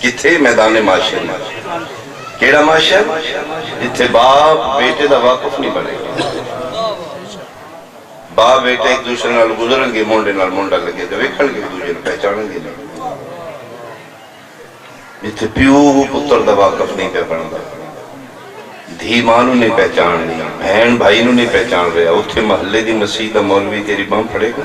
کتھے میدان معاشر میں کیڑا معاشر جتھے باپ بیٹے دا واقف نہیں بنے گا باپ بیٹے ایک دوسرے نال گزرن گے مونڈے نال مونڈا لگے تو ویکھن گے دوسرے نال پہچانن گے نہیں جتھے پیو پتر دا واقف نہیں پہ بندا دھی ماں نوں نہیں پہچان رہی بہن بھائی نوں نہیں پہچان رہا اتھے محلے دی مسیح دا مولوی تیری بام پڑے گا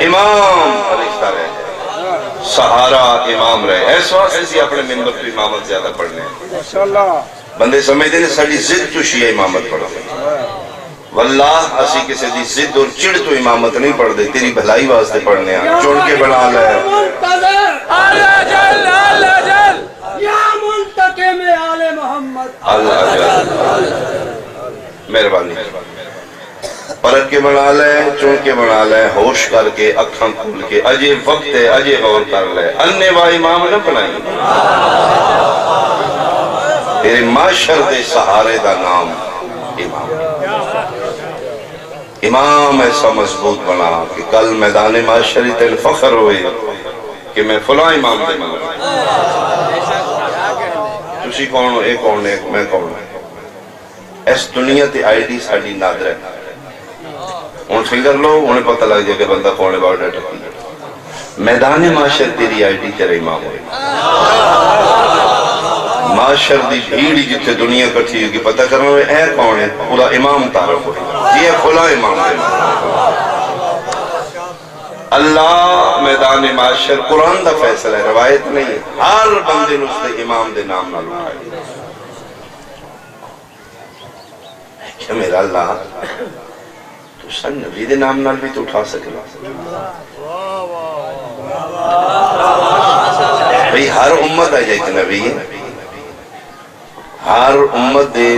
امام فرشتہ رہ جائے سہارا امام رہے ایس واسطے سی اپنے ممبر پہ امامت زیادہ پڑھنے ہیں بندے سمجھتے ہیں ساڑی ضد تو شیعہ امامت پڑھا واللہ اسی کسی دی ضد اور چڑ تو امامت نہیں پڑھ دے تیری بھلائی واسطے پڑھنے ہیں چون کے بنا لے اللہ جل اللہ جل یا منتقم آل محمد اللہ جل مہربانی پرکھ کے بنا لے چون کے بنا لے ہوش کر کے اکھاں کھول کے اجے وقت ہے اجے غور کر لے انے وا امام نہ بنائی تیرے معاشر دے سہارے دا نام امام امام ایسا مضبوط بنا کہ کل میدان معاشر تیل فخر ہوئے کہ میں فلاں امام دے مانگا تسی کون ہو اے کون ہے میں کون ہے اس دنیا تے آئی ڈی ساڑی نادر ہے ان فنگر لو انہیں پتہ لگ جائے کہ بندہ کون ہے باؤ ڈیٹا کی میدان معاشر تیری آئی ڈی تیرے امام ہوئے معاشر دی بھیڑی جتے دنیا کٹھی ہوگی پتہ کرنا ہوئے اے کون ہے پورا امام تعارف ہوئے یہ کھلا امام ہے اللہ میدان معاشر قرآن دا فیصلہ ہے روایت نہیں ہر بندے نے اس دے امام دے نام نہ لٹھائے کہ میرا اللہ تو سن نبی دے نام نال بھی تو اٹھا سکے بھئی ہر امت آ جائے کہ نبی ہر امت دے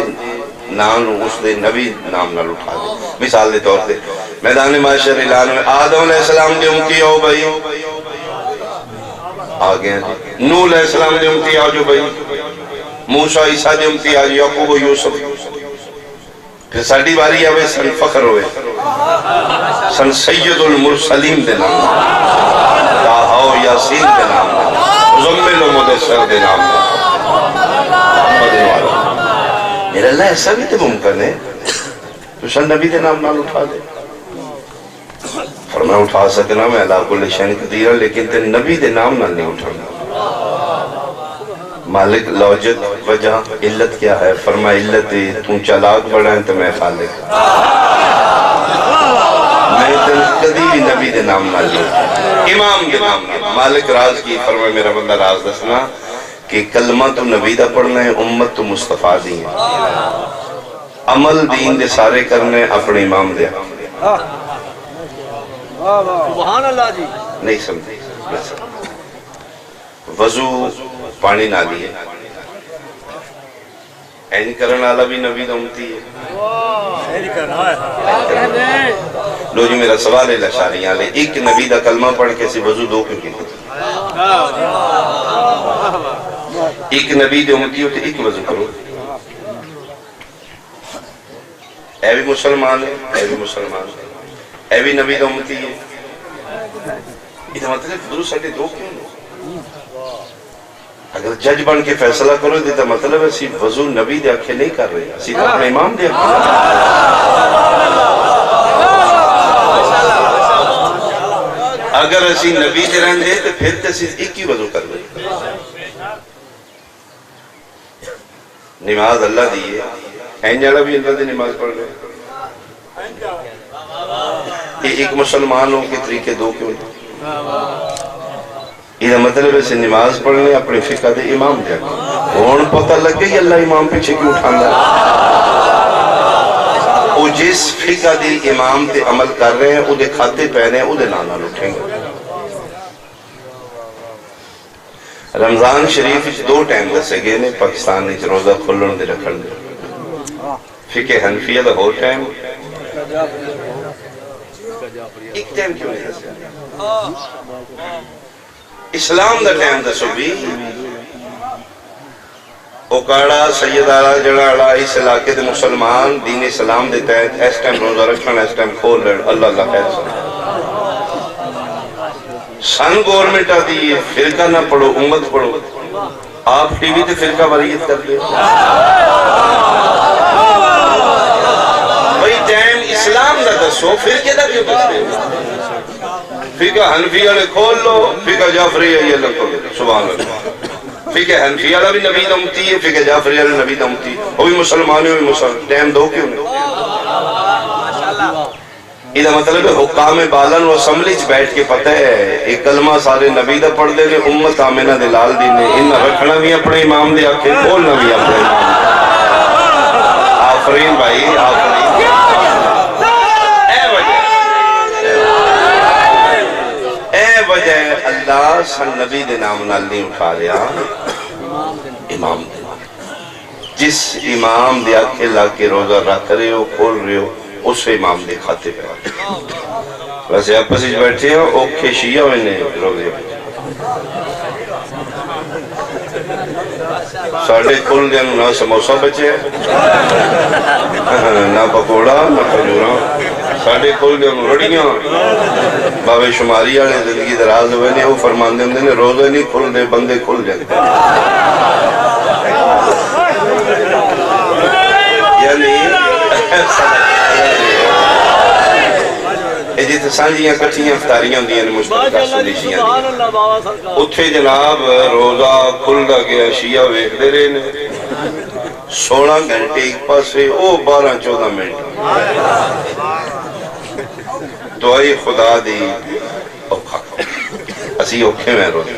نام اس دے نبی نام نال اٹھا دے مثال دے طور دے میدان معاشر اعلان میں آدم علیہ السلام دے امتی آؤ بھائی آگے ہیں نوح علیہ السلام دے امتی آؤ جو بھائی موسیٰ عیسیٰ دے امتی آؤ یعقوب و یوسف پھر ساڑھی باری آوے سن فخر ہوئے سن سید المرسلین دے نام تاہا و یاسین دے نام مزمل و مدسر دے نام میرا اللہ ایسا بھی تو ممکن ہے تو سن نبی دے نام نال اٹھا دے فرمایا اٹھا سکنا میں اللہ کل شین قدیر لیکن تے نبی دے نام نال نہیں اٹھانا مالک لوجت وجہ علت کیا ہے فرمایا علت تو چلاک بڑا ہے تو میں خالق میں تے کدی بھی نبی دے نام نال نہیں امام دے نام نال مالک راز کی فرمایا میرا بندہ راز دسنا کہ کلمہ تو نبی دا پڑھنا ہے امت تو مصطفیٰ دی ہے عمل دین دے سارے کرنے اپنے امام دے سبحان اللہ جی نہیں سمجھے وضو پانی نہ لیے این کرن والا بھی نبی دا امتی ہے لو جی میرا سوال ہے لشاریاں لے ایک نبی دا کلمہ پڑھ کے سی وضو دو کیوں کی ایک نبی دے امتی ہوتے ایک وضو کرو اے بھی مسلمان ہے اے بھی مسلمان ہے اے بھی نبی دے امتی ہے یہ مطلب وضو ساڑھے دو کیوں اگر جج بن کے فیصلہ کرو دیتا مطلب ہے سی وضو نبی دے آنکھیں نہیں کر رہے سی تو اپنے امام دے آنکھیں اگر اسی نبی دے رہن دے تو پھر تے سی ایک ہی وضو کر رہے نماز اللہ دیئے این جالا بھی اللہ دے نماز پڑھ رہے ایک مسلمانوں کے طریقے دو کیوں یہ مطلب ہے نماز پڑھنے اپنے فقہ دے امام دے کون پتہ لگ گئی اللہ امام پیچھے کیوں اٹھانا وہ جس فقہ دے امام تے عمل کر رہے ہیں وہ دے کھاتے پہنے ہیں وہ دے نانا لٹھیں گے رمضان شریف دو ٹائم دسے گئے نے پاکستان نے روزہ کھلن دے رکھن دے فقہ حنفیہ دا ہو ٹائم ایک ٹائم کیوں نہیں دسے اسلام دا ٹائم دسو بھی اوکاڑا سیدارہ جڑاڑا اس علاقے دے مسلمان دین اسلام دے تحت اس ٹائم روزہ رکھن اس ٹائم کھول رہے اللہ اللہ خیر سن سن گورنمنٹ آتی ہے فرقہ نہ پڑھو امت پڑھو، آپ ٹی وی تے فرقہ واریت کر دے بھئی ٹائم اسلام دا دسو فرقے دا کیوں دستے فقہ حنفی والے کھول لو، فقہ جعفری ہے لکھو سبحان اللہ، فقہ حنفی والا بھی نبی دا امتی ہے، فقہ جعفری والا نبی دا امتی ہے، وہ بھی مسلمان ہوئی مسلمان، ٹائم دو کیوں نہیں؟ یہ مطلب ہے حکام بالن و اسمبلی چ بیٹھ کے پتہ ہے ایک کلمہ سارے نبی دا پڑھ دے نے امت آمنہ دے لال دی نے ان رکھنا بھی اپنے امام دے آکھے کھولنا بھی اپنے امام، آفرین بھائی آفرین، اے وجہ اللہ سن نبی دے نام نال نہیں اٹھا رہا، امام دے جس امام دے آکھے لا کے روزہ رکھ رہے ہو کھول رہے ہو اس امام دے کھاتے پہ ویسے آپ پسیج بیٹھے ہیں اوکھے شیعہ ہوئے نے روزے ساڑھے کھل دیا نہ سموسہ بچے نہ پکوڑا نہ کھجورا، ساڑھے کھل دیا رڑیاں بابے شماری آنے زندگی دراز ہوئے نے وہ فرماندے ہوں نے روزے نہیں کھل دے بندے کھل جاتے یعنی جیتے سانجیاں کٹھیاں افطاریاں ہوندیاں نے مشترکہ سنیشیاں اتھے جناب روزہ کھل دا گیا شیعہ ویکھ دے رہے نے 16 گھنٹے ایک پاسے او 12-14 منٹ دعائی خدا دی اوکھا اسی اوکھے میں روزے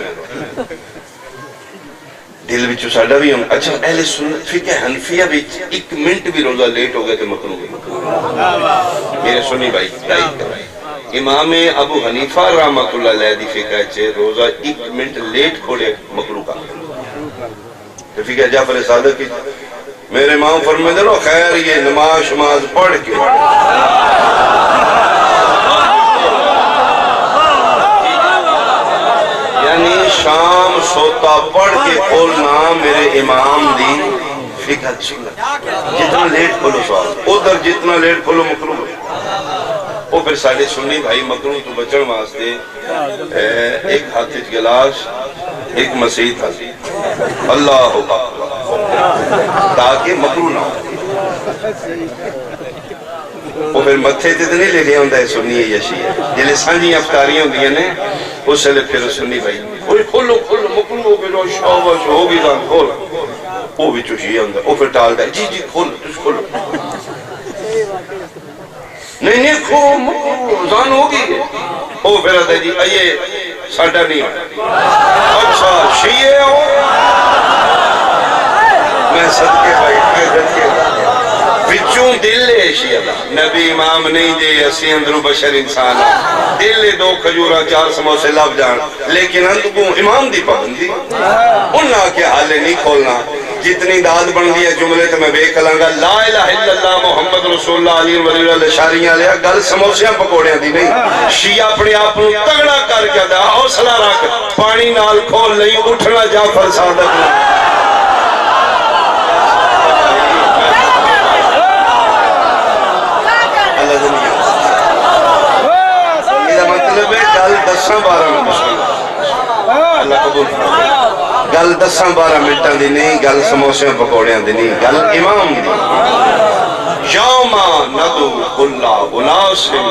دل بچو ساڑھا بھی ہوں اچھا اہل سنت فقہ حنفیہ بھی ایک منٹ بھی روزہ لیٹ ہو گئے تھے مکروہ میرے سنی بھائی امام ابو حنیفہ رحمت اللہ علیہ دی فقہ چھے روزہ ایک منٹ لیٹ کھوڑے مکروہ کا فقہ جعفر صادق کی میرے امام فرمائے دے لو خیر یہ نماز شماز پڑھ کے یعنی شام سوتا پڑھ کے کھولنا میرے امام دی فقہ سنت جتنا لیٹ کھولو سوال ادھر جتنا لیٹ کھولو مکروہ وہ پھر ساڑھے سنی بھائی مکروہ تو بچن واسطے ایک ہاتھ گلاس ایک مسیح تھا اللہ تاکہ مکروہ نہ ہو وہ پھر متھے تے نہیں لے لیا ہوندہ ہے سنی ہے یا شیعہ جلے سانجیاں افطاریاں ہوندی ہیں اس سے لے پھر سنی بھائی وہ کھولو کھولو مکروہ ہو گئے جو شعبہ ہو گئی دان کھول وہ بھی چوشیہ ہوندہ ہے وہ پھر ٹال دے جی کھولو تجھ کھولو نہیں کھو زان ہوگی وہ پھر آتا ہے جی آئیے ساڑھا نہیں ہوتا اچھا شیعہ ہو میں صدقے بھائی میں صدقے بچوں دل لے شیعہ دا نبی امام نہیں دے اسی اندرو بشر انسان دل لے 2 کھجورہ 4 سموسے لب جان لیکن اندکو امام دی پابندی انہا کے حالے نہیں کھولنا جتنی داد بن دیا جملے تو میں بے کلانگا لا الہ الا اللہ محمد رسول اللہ علیہ وآلہ اللہ شاریاں لیا گل سموسیاں پکوڑیاں دی نہیں شیعہ اپنے آپ نے تگڑا کر کے دا حوصلہ رکھ پانی نال کھول نہیں اٹھنا جعفر صادق اللہ دنیا یہ مطلب ہے گل 10-12 منٹ اللہ قبول گل 10-12 منٹاں دی نہیں گل سموسیاں پکوڑیاں دی نہیں گل امام دی یوما ندو کلا اناسم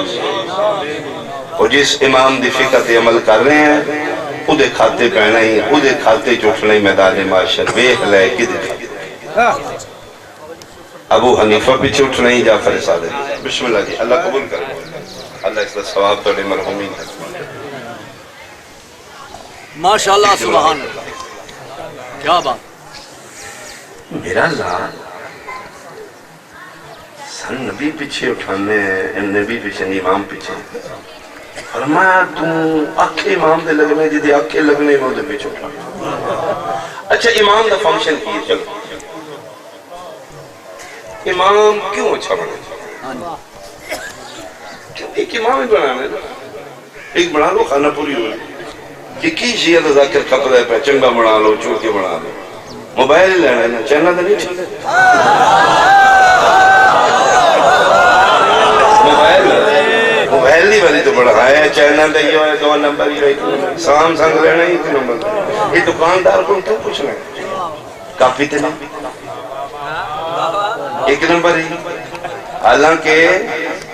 اور جس امام دی فقہ تے عمل کر رہے ہیں او دے کھاتے پہنا ہی او دے کھاتے چوٹھنا ہی میدان معاشر ویخ لے کدھر ابو حنیفہ پیچھے اٹھنا ہی جعفر صادق بسم اللہ جی اللہ قبول کرے اللہ اس لئے ثواب توڑے مرحومین ہے ماشاءاللہ سبحان اللہ کیا بات میرا اللہ سن نبی پیچھے اٹھانے نبی پیچھے امام پیچھے فرمایا تم آکھے امام دے لگنے جدے آکھے لگنے میں دے پیچھے اٹھانے اچھا امام دا فنکشن کیے چلو امام کیوں اچھا بنا کیوں ایک امام ہی بنانے ایک بنا لو خانہ پوری ہوئی کہ کی شیعہ دا ذاکر کھپ دے پہ چنگا بنا لو چوکے بنا لو موبائل ہی لینا ہے چینہ دا نہیں چھلے موبائل پہلی باری تو بڑا ہے چائنا دا یہ ہے 2 نمبر ہی ہے سام سنگ لینا ہی 1 نمبر یہ دکاندار کو تو پوچھنا کافی تے نہیں 1 نمبر ہی حالانکہ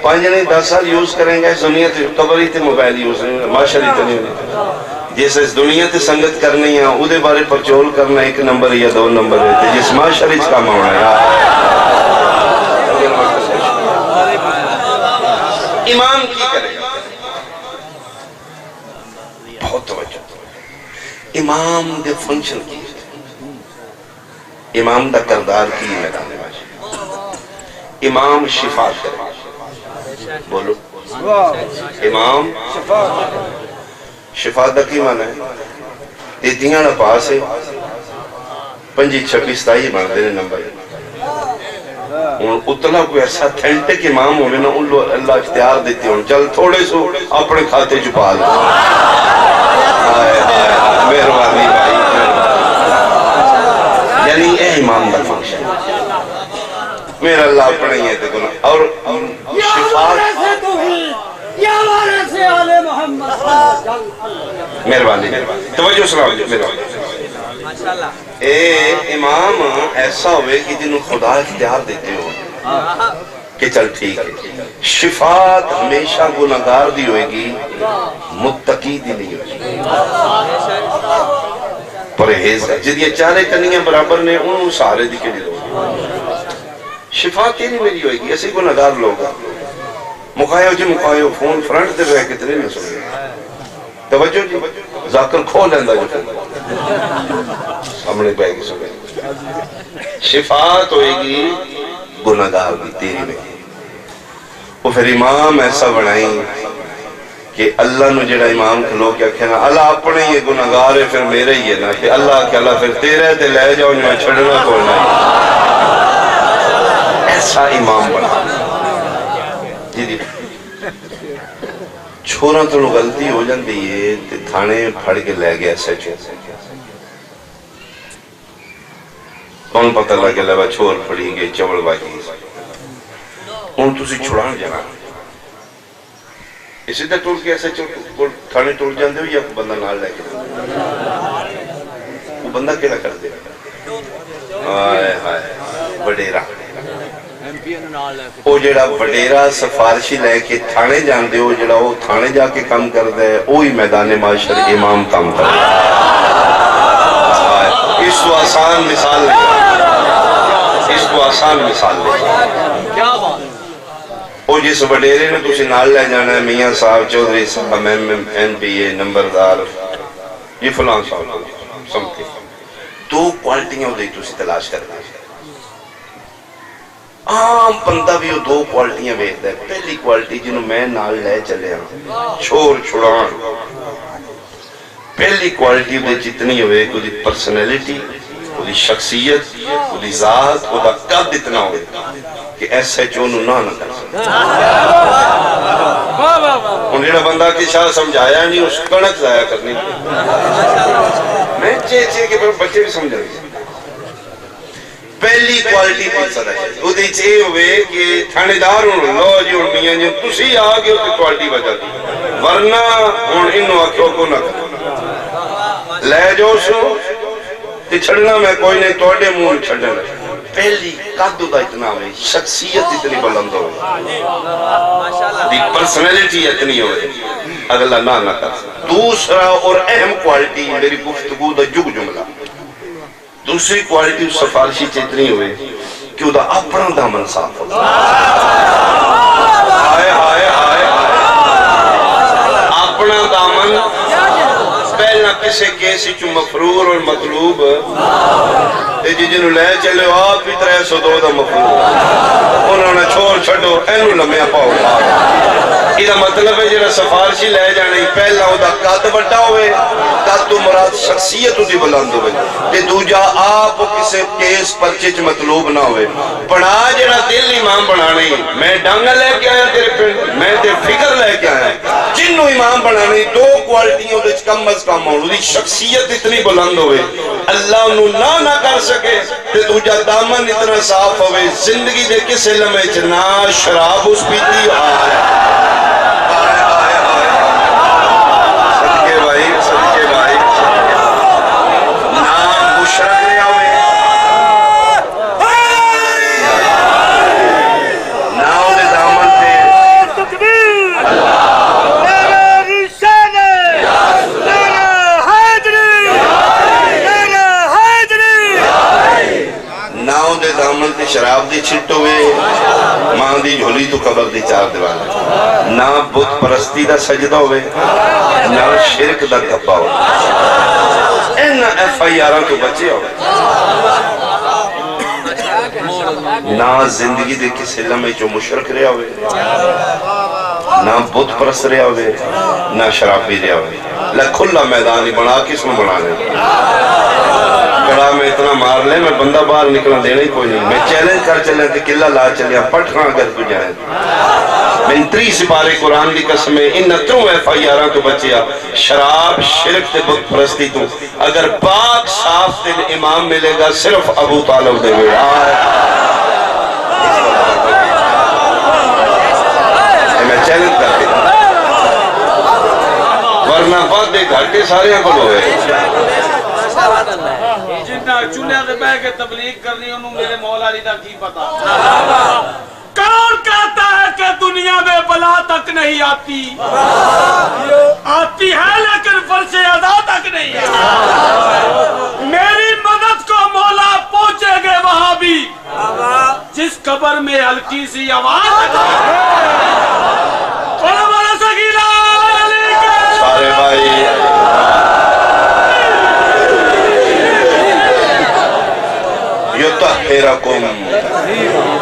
5 نہیں 10 سال یوز کریں گے دنیا تے قبر تے موبائل یوز نہیں معاشرے تے نہیں جس اس دنیا تے سنگت کرنی ہے او دے بارے پرچول کرنا 1 نمبر یا 2 نمبر ہے جس معاشرے وچ کام ہونا ہے امام کی کرے گا بہت توجہ امام دے فنکشن کی امام دا کردار کی میدان باجی امام شفاعت کرے بولو امام شفاعت دا کی معنی ہے تیتیاں نہ پاس ہے 5 26 27 بندے نے نمبر اتنا کوئی ایسا تھینٹک امام ہوئے نا ان لوگ اللہ اختیار دیتے ہوں چل تھوڑے سو اپنے کھاتے چھپا لیں مہربانی بھائی یعنی اے امام دا فنکشن میرا اللہ اپنے ہی ہے دیکھو نا اور شفاعت مہربانی توجہ سلام مہربانی اے امام ایسا ہوئے کہ جنہوں خدا اختیار دیتے ہو کہ چل ٹھیک ہے شفاعت ہمیشہ گناہگار دی ہوئے گی متقی دی نہیں ہوئے پرہیز ہے جدی چارے کنیاں برابر نے انہوں سارے دی کے لیے شفاعت تیری میری ہوئے گی ایسے گناہگار لوگ مقایو جی مقایو فون فرنٹ دے رہے کتنے میں سنے توجہ جی ذاکر کھو لیندہ جو سامنے پہ گی سنے شفاعت ہوئے گی گناہگار بھی تیری میں وہ پھر امام ایسا بنائیں کہ اللہ نو جڑا امام کھلو کیا کہنا اللہ اپنے یہ گناہگار ہے پھر میرے ہی ہے نا کہ اللہ کہ اللہ پھر تیرے تے لے جاؤ میں چھڑنا کو نہیں ایسا امام بنا جی جی چھوڑا تو غلطی ہو جاندی ہے تے تھانے پھڑ کے لے گیا سچ کون پتہ لگے لبا چھوڑ پھڑی گئے چوڑ باقی ان تسی چھڑان جانا اسی طرح ٹول کے ایسے تھانے ٹول جاندے ہو یا بندہ نال لے کے وہ بندہ کیڑا کر دے آئے ہائے وڈیرا وہ جڑا وڈیرا سفارشی لے کے تھانے جاندے ہو جڑا وہ تھانے جا کے کام کر دے وہی میدان معاشر امام کام کر دے اس کو آسان مثال لے اس کو آسان مثال لے وہ جس وڈیرے نے تسی نال لے جانا ہے میاں صاحب چودھری صاحب ایم پی اے نمبردار یہ فلان صاحب سمجھتے 2 کوالٹیاں ہو دے تسی تلاش کرنا عام بندہ بھی وہ 2 کوالٹیاں بیٹھتا ہے پہلی کوالٹی جنہوں میں نال لے چلے ہاں چھوڑ چھڑان پہلی کوالٹی وہ جتنی ہوئے کہ وہ پرسنیلیٹی وہ شخصیت وہ ذات وہ قد اتنا ہوئے کہ ایسے چونوں نہ کر سکتا انہیں بندہ کی شاہ سمجھایا نہیں اس کنک ضائع کرنی میں چیچے کے بچے بھی سمجھا رہی پہلی کوالٹی پیسہ ہے وہ دیچے ہوئے کہ تھانے دار ہوں لو جی ہوں میاں جی تسی آگے ہوتے کوالٹی بجا دی ورنہ ہوں انہوں آکھوں کو نہ کر لے جو سو تی چھڑنا میں کوئی نہیں توڑے مون چھڑنا پہلی قد دا اتنا ہوئے شخصیت اتنی بلند ہوئے دی پرسنیلیٹی اتنی ہوئے اگلا نہ کر دوسرا اور اہم کوالٹی میری گفتگو دا جگ جملہ دوسری کوالٹی سفارشی چیتنی ہوئے کہ وہ دا اپنا دامن صاف ہو آئے آئے آئے اپنا دامن پہلنا کسے کیسی چو مفرور اور مطلوب جی جنہوں لے چلے آپ بھی 302 دا مفرور انہوں نے چھوڑ چھڑو اینو لمحہ پاؤ یہ مطلب ہے جنہوں سفارشی لے جانے پہلا وہ دا قد بڑھا ہوئے قد تو مراد شخصیت دی بلند ہوئے کہ دوجا آپ کسے کیس پرچے چ مطلوب نہ ہوئے پڑھا جنہا دل امام بنانے میں ڈانگا لے کے آیا تیرے پھر میں تیرے فکر لے کے آیا جنہوں امام بنانے 2 کوالٹیوں دے کم از کم ہو دی شخصیت اتنی بلند ہوئے اللہ انہوں نہ کر سکے کہ دوجا دامن اتنا صاف ہوئے زندگی دے کسے لمحے چنا شراب اس پیتی نہ بت پرستی دا سجدہ ہوئے نہ شرک دا دھپا ہوئے نہ ایف آئی آران تو بچے ہوئے نہ زندگی دے کسی لمحے جو مشرک رہا ہوئے نہ بت پرست رہا ہوئے نہ شرابی رہا ہوئے کھلا میدان ہی بنا کس میں بنا لیں کڑا میں اتنا مار لیں میں بندہ باہر نکلنا دینا ہی کوئی نہیں میں چیلنج کر چلیں کہ قلعہ لا چلیں پٹھاں اگر تو جائیں من 3 سپارے قرآن کی قسم ہے ان تروں ایف آئی آران تو بچیا شراب شرک تے بت پرستی تو اگر پاک صاف دل امام ملے گا صرف ابو طالب دے گئے میں چیلنج کر کے ورنہ بعد دے گھاٹے سارے ہیں کل ہوئے جنہ چولے سے بہ کے تبلیغ کرنی انہوں میرے مولا علی دا کی پتا کون کہتا ہے کہ دنیا میں بلا تک نہیں آتی آتی ہے لیکن فرش ادا تک نہیں ہے میری مدد کو مولا پہنچے گے وہاں بھی جس قبر میں ہلکی سی آواز سارے بھائی یطہرکم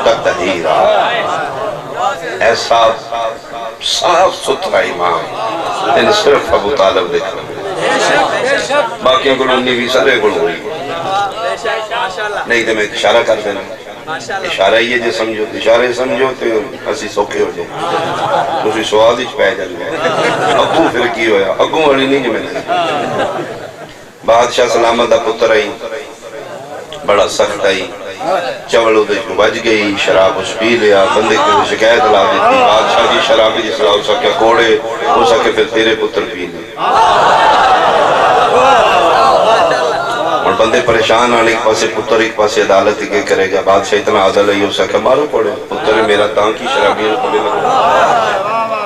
تطہیرا ایسا صاف ستھرا امام ان صرف ابو طالب دیکھ رہے باقیوں کو لنی بھی سارے گل ہوئی نہیں تو میں اشارہ کر دینا اشارہ یہ جو سمجھو اشارے سمجھو تو اسی سوکھے ہو جائے اسی سواد ہی پہ جائے ابو پھر کی ہویا اگوں والی نہیں جو میں نے بادشاہ سلامت دا پتر آئی بڑا سخت آئی چوڑو دے جو بج گئی شراب اس پی لیا بندے کے شکایت لا دیتی بادشاہ کی شرابی جس لا ہو سکے کوڑے ہو سکے پھر تیرے پتر پی لے اور بندے پریشان آنے ایک پاسے پتر ایک پاسے عدالت کے کرے گا بادشاہ اتنا عدل ہے ہو سکے مارو پڑے پتر میرا تاں کی شرابی پڑے لگا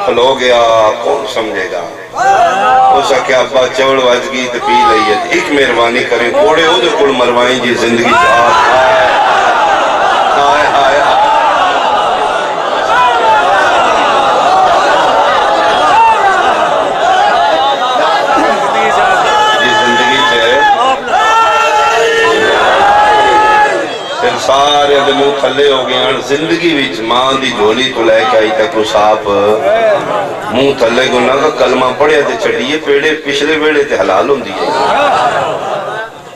کھلو گیا کون سمجھے گا ہو سکے ابا چوڑ واج گئی تو پی لئیے ایک مہربانی کریں کوڑے ہو دے کل مروائیں جی زندگی آئے آئے جی زندگی چاہے پھر سارے دمو تھلے ہو گئے ہیں زندگی ویچ ماں دی جھولی تو لے کے آئی تک اس آپ منہ تھلے کو نہ کلمہ پڑھے تھے چڑھیے پیڑے پچھلے ویڑے تھے حلال ہوں دیئے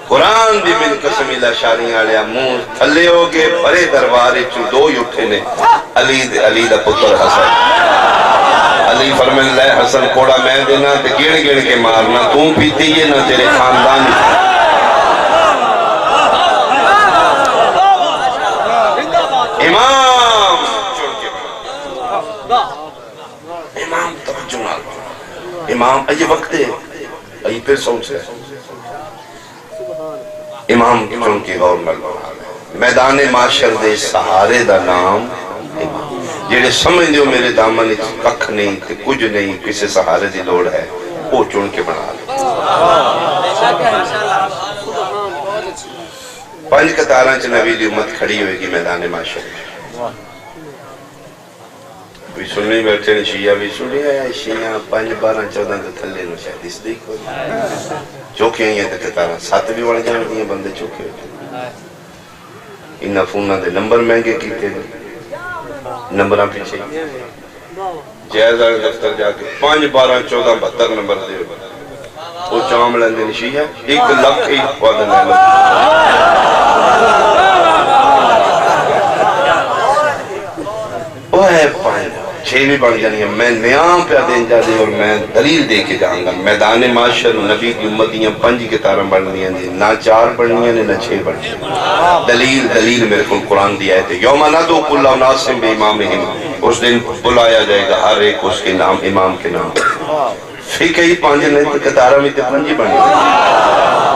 قرآن بھی من قسم اللہ شانی آلیا منہ تھلے ہو گئے بڑے دربارے چو دو یوٹھے نے علی دا پتر حسن علی فرمین لے حسن کوڑا میں دینا تے گیڑ گیڑ کے مارنا تم پیتی یہ نہ تیرے خاندان امام امام توجہ نہ امام یہ وقت ہے یہ پھر سوچ ہے امام چون کی غور نہ میدان معاشر دے سہارے دا نام امام جیڑے سمجھ دیو میرے دامن ککھ نہیں تے کچھ نہیں کسی سہارے دی لوڑ ہے وہ چون کے بنا لے 5 قطاراں چ نبی دی امت کھڑی ہوئے گی میدان معاشر بھی سننی بیٹھے نے شیعہ بھی سننی ہے شیعہ 5 12 14 تو تھلے نو شاید اس دی کوئی چوکے ہیں یہ قطاراں 7 بھی بڑھ جانے دیئے بندے چوکے ہوتے انہا فونہ دے نمبر مہنگے کیتے نمبرہ پیچھے جائزہ دفتر جا کے 5 12 14 72 نمبر دے وہ چام لیندے نشی ہے 1 لکھ ایک وعدہ وہ ہے 6 بھی بڑھ جانی ہے میں نیام پہ دین جا دے اور میں دلیل دے کے جاؤں گا میدان معاشر نبی کی امتیاں 5 کتاریں بڑھنی ہیں نہ 4 بڑھنی ہیں نہ 6 بڑھنی ہیں دلیل میرے کو قرآن دیا ہے یوم ندعو کل اناس بامامہم اس دن بلایا جائے گا ہر ایک اس کے نام امام کے نام فقہ ہی 5 نہیں تو کتارہ میں 5 بڑھنی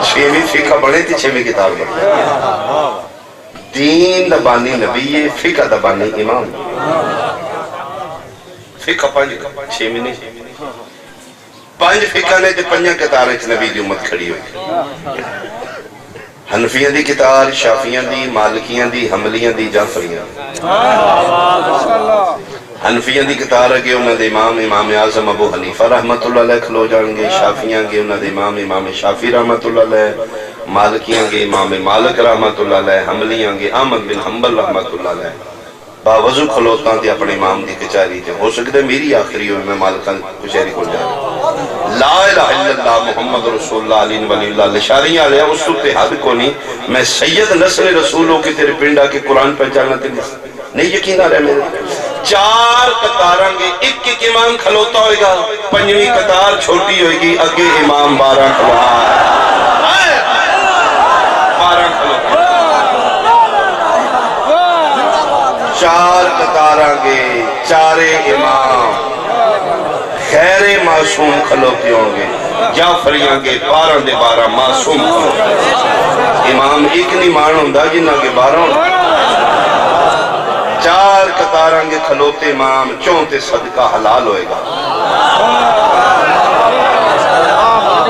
6ویں فقہ بڑھے تھی 6ویں کتاب بڑھے دین دبانی نبی ہے فقہ دبانی امام فقہ 5 6 نہیں 5 فقہ نے تے 5 کتاریں چ نبی دی امت کھڑی ہوئی حنفیاں دی کتار شافیاں دی مالکیاں دی حنبلیاں دی جعفریاں حنفیاں دی قطار اگے انہاں دے امام اعظم ابو حنیفہ رحمت اللہ علیہ کھلو جان گے، شافعیاں گے انہاں دے امام شافعی رحمت اللہ علیہ، مالکیاں گے امام مالک رحمت اللہ علیہ، حنبلیاں گے احمد بن حنبل رحمت اللہ علیہ، باوضو کھلوتاں تے اپنے امام دی کچہری تے، ہو سکتا ہے میری آخری ہوئی میں مالکاں کچہری کو جا رہا لا الہ الا اللہ محمد رسول اللہ علی ولی اللہ لشاریاں علیہ اس تو حد کو نہیں، میں سید نسل رسولوں کے تیرے پنڈا کے قرآن پہچانا تے نہیں یقین آ رہا ہے میرے 4 قطاراں گے، ایک امام کھلوتا ہوئے گا، 5ویں قطار چھوٹی ہوئے گی، اگے امام 12 کھلوتا 12 کھلوتا 4 قطاراں گے، 4 امام خیر معصوم کھلوتے ہوں گے، جعفریاں گے 12 دے 12 معصوم کھلوتے، امام ایک نہیں مان ہوندہ جنہ کے 12 ہوندہ، 4 قطاراں گے کھلوتے امام، 4 تے صدقہ حلال ہوئے گا۔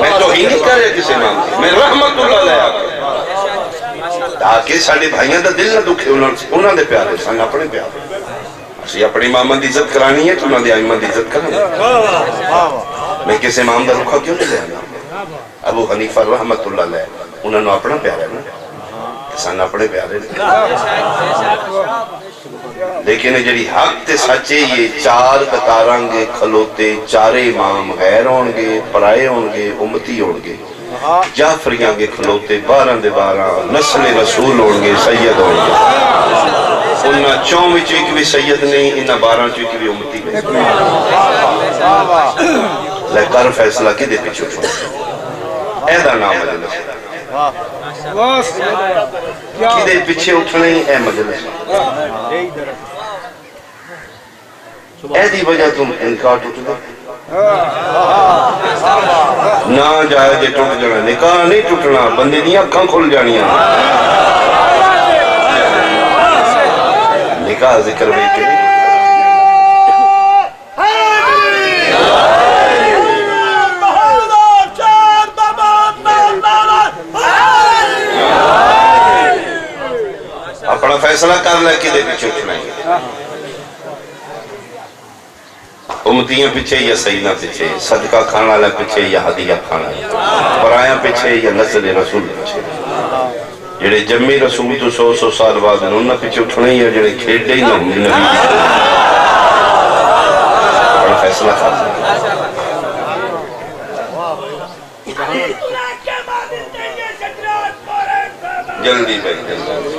میں تو ہی نہیں کر رہے کسی امام سے، میں رحمت اللہ لے آگے تاکہ ساڑھے بھائیاں دا دل نہ دکھے، انہاں دے پیارے سن اپنے پیارے، اسی اپنی امامہ دی عزت کرانی ہے تو انہاں دی آئمہ دی عزت کرانی ہے۔ میں کسی امام دا رکھا کیوں نہیں لے آنا؟ ابو حنیفہ رحمت اللہ لے انہاں نے اپنا پیارے نا، سن اپنے پیارے لیکن جڑی حق تے سچے یہ 4 قطاراں گے کھلوتے، 4 امام غیر ہونگے، پرائے ہونگے، امتی ہونگے، جعفریاں گے کھلوتے 12 دے 12 نسل رسول ہونگے، سید ہونگے، انہاں 4 وچ ایک بھی سید نہیں، انہاں 12 وچ ایک بھی امتی نہیں۔ لے کر فیصلہ کی دے پیچھو چھوڑ ایدہ نام مجلس کی دے پیچھے اٹھنے اے مجلس ایدی وجہ تم انکار ٹوٹ دے نہ جائے جے ٹوٹ جانا، نکاح نہیں ٹوٹنا، بندے دیا کھاں کھل جانیاں، نکاح ذکر بھی کے اپنا فیصلہ کر لے کے دے پیچھے اٹھنا ہے، امتیاں پیچھے یا سیدہ پیچھے، صدقہ کھانا لے پیچھے یا ہدیہ کھانا لے، پرایاں پیچھے یا نسل رسول پیچھے، جڑے جمی رسول تو 100 سال بعد انہوں پیچھے اٹھنا ہی ہے، جڑے کھیڑے ہی نہ ہوں نبی اپنا فیصلہ کر لے جلدی بھائی جلدی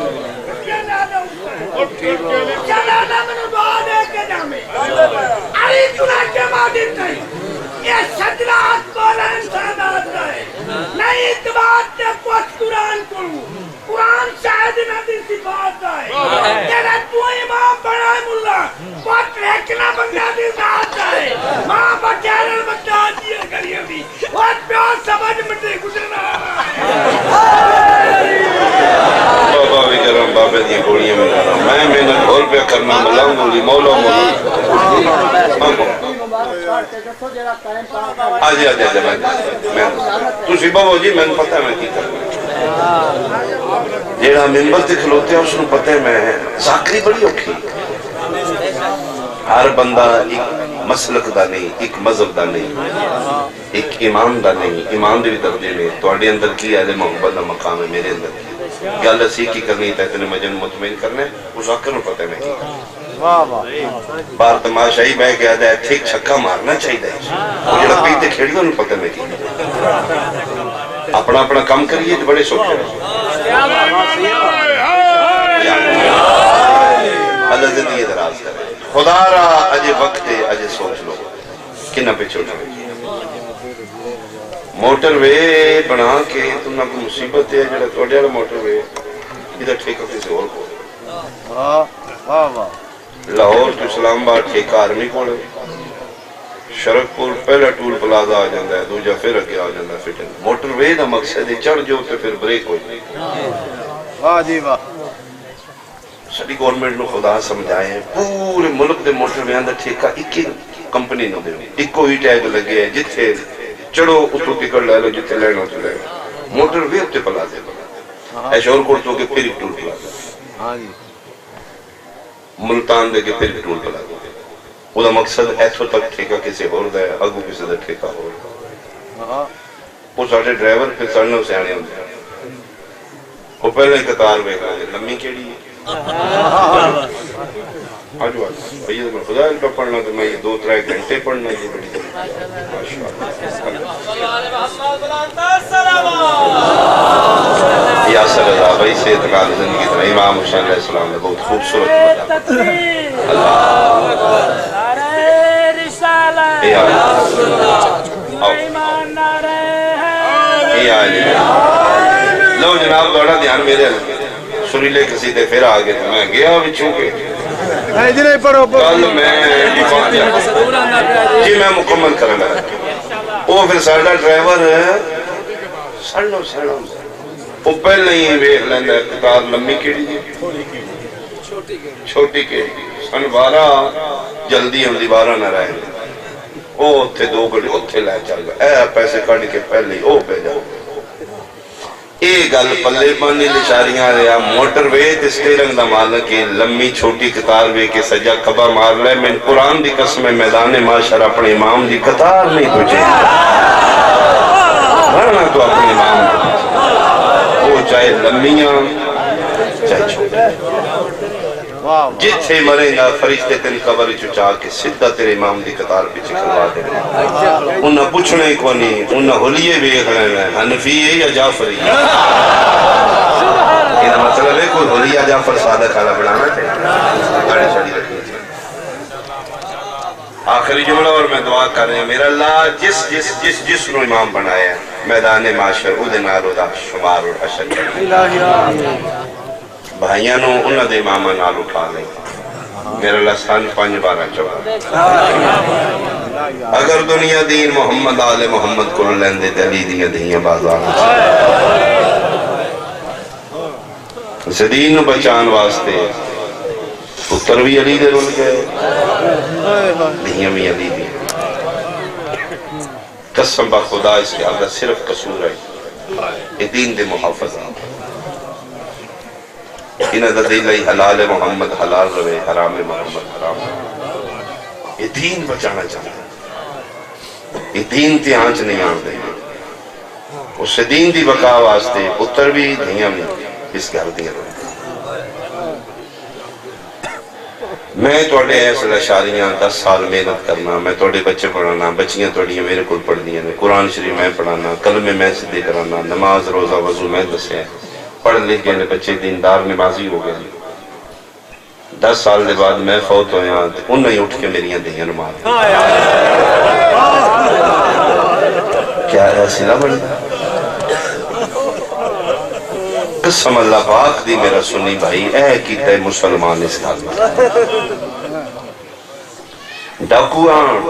قرآن شاہد نبی صفات ہے تیرا تو امام بڑا ملا بہت ریکنا بندہ دی ذات ہے ماں بچارن بچا دیا کریے بھی بہت پیار سمجھ مٹے گزرنا بابا بھی کرم بابے دیا گوڑیاں میں جانا میں محنت گھول پہ کرنا ملاؤں گولی مولا آجی آجی آجی میں تُسی بابا جی میں پتہ ہے میں کی کرنا جیڑا ممبر تے کھلوتے ہیں اس نے پتہ ہے میں ذاکری بڑی اوکھی ہر بندہ ایک مسلک دا نہیں، ایک مذہب دا نہیں، ایک امام دا نہیں، امام دے بھی درجے میں تو اڈے اندر کی اہل محبت دا مقام ہے میرے اندر کی گل اسی کی کرنی ہے تیتنے مجن مطمئن کرنے اس ذاکر میں پتہ ہے میں کی کرنا بار تماشائی بہ گیا ہے ٹھیک چھکا مارنا چاہیے وہ جڑا پیتے کھیڑی انہوں پتہ میں کی اپنا اپنا کام کریے تو بڑے سوچے اللہ زندگی دراز کرے خدا را اجے وقت ہے اجے سوچ لو کنہ پہ چھوٹا موٹر وے بنا کے تم نہ کوئی مصیبت ہے جڑا توڑے والا موٹر وے ادھر ٹھیکہ کسی اور کو لاہور تو اسلام آباد ٹھیکہ آرمی کو شرک پور پہلا ٹول پلازا آ جاندہ ہے دوجہ پھر اگے آ جاندہ ہے فٹن موٹر وے دا مقصد ہے چڑھ جو تے پھر بریک ہوئی واہ جی واہ سڑی گورنمنٹ نو خدا سمجھائے پورے ملک دے موٹر وے اندر ٹھیکہ ایک ہی کمپنی نو دے ایک کوئی ٹیگ لگے ہے جتھے چڑھو اتو ٹکٹ لے لو جتھے لینو تو لے لو موٹر وے اتے پلازے ایشور کوڑتوں کے پھر ایک ٹول پلازا ملتان دے کے پھر ایک ٹول پلازا وہ مقصد ایتھوں تک ٹھیکہ کسی ہور دا ہے اگو کسی دا ٹھیکہ ہور دا وہ ساڑھے ڈرائیور پھر سڑنے اسے آنے ہوتے ہیں وہ پہلے قطار میں کہا کہ لمبی کیڑی ہے آجو آج بھئی تو میں خدا علم پڑھنا تو میں یہ 2-3 گھنٹے پڑھنا یہ بڑی یا صلی اللہ بھائی سے اعتقاد زندگی تھا امام حسین علیہ السلام نے بہت خوبصورت اللہ لو جناب دوڑا دھیان میرے سریلے کسی دے پھر آگے تو میں گیا بھی چونکہ کل میں جی میں مکمل کرنا ہے وہ پھر ساڑھا ڈرائیور سڑھو وہ پہلے ہی ویکھ لیندہ ہے قطار لمبی کیڑی جی چھوٹی کیڑی سن 12 جلدی ہم دی 12 نہ رہے وہ اتھے 2 گھڑی اتھے لے چل گا اے پیسے کھڑی کے پہلے ہی او پہ جاؤ ایک گل پلے پانی لچاریاں رہا موٹر وے تسٹیرنگ دا مالک کی لمبی چھوٹی قطار وے کے سجا کبا مار لے میں قرآن دی قسم میدان معاشر اپنے امام دی قطار نہیں تجھے ورنہ تو اپنے امام دی وہ چاہے لمبیاں چاہے چھوٹے جتھے مرے گا فرشتے تین قبر چچا کے سدھا تیرے امام دی قطار پیچھے کھلوا دے انہاں پوچھنے کو نہیں انہاں ہولیے بیخ رہے ہیں حنفی ہے یا جعفری ہے یہ مطلب ہے کوئی ہولی یا جعفر سادہ کھالا بڑھانا تھے گاڑی چھڑی رکھنی تھی آخری جملہ اور میں دعا کر رہے ہیں میرا اللہ جس نو امام بنایا ہے میدان معاشر او دے نارو دا شمار اور حشر بھائیاں نو انہاں دے امامہ نال اٹھا لیں میرا اللہ سان 5 بارہ چوہا اگر دنیا دین محمد آل محمد کو لیندے دلی دیا دیا بازار اسے دین نو بچان واسطے پتر بھی علی دے رول گئے دیا بھی علی دے قسم با خدا اس کے آگا صرف قصور ہے یہ دین دے محافظہ انہ دا دلئی حلال محمد حلال روے حرام محمد حرام یہ دین بچانا چاہتا ہے یہ دین تی آنچ نہیں آن دے اس سے دین دی بقا واسطے اتر بھی دھیاں بھی اس گھر دیا روے میں توڑے ایسے لشاریاں 10 سال محنت کرنا میں توڑے بچے پڑھانا بچیاں توڑیاں میرے کل پڑھ دیا قرآن شریف میں پڑھانا کلمے میں صدی کرانا نماز روزہ وضو میں دسے پڑھ لکھ گئے بچے دیندار نمازی ہو گئے 10 سال دے بعد میں فوت ہویا انہوں نے اٹھ کے میریاں دیا نماز کیا ایسی نہ بڑھتا قسم اللہ پاک دی میرا سنی بھائی اے کیتا ہے مسلمان اس گھر میں ڈاکوان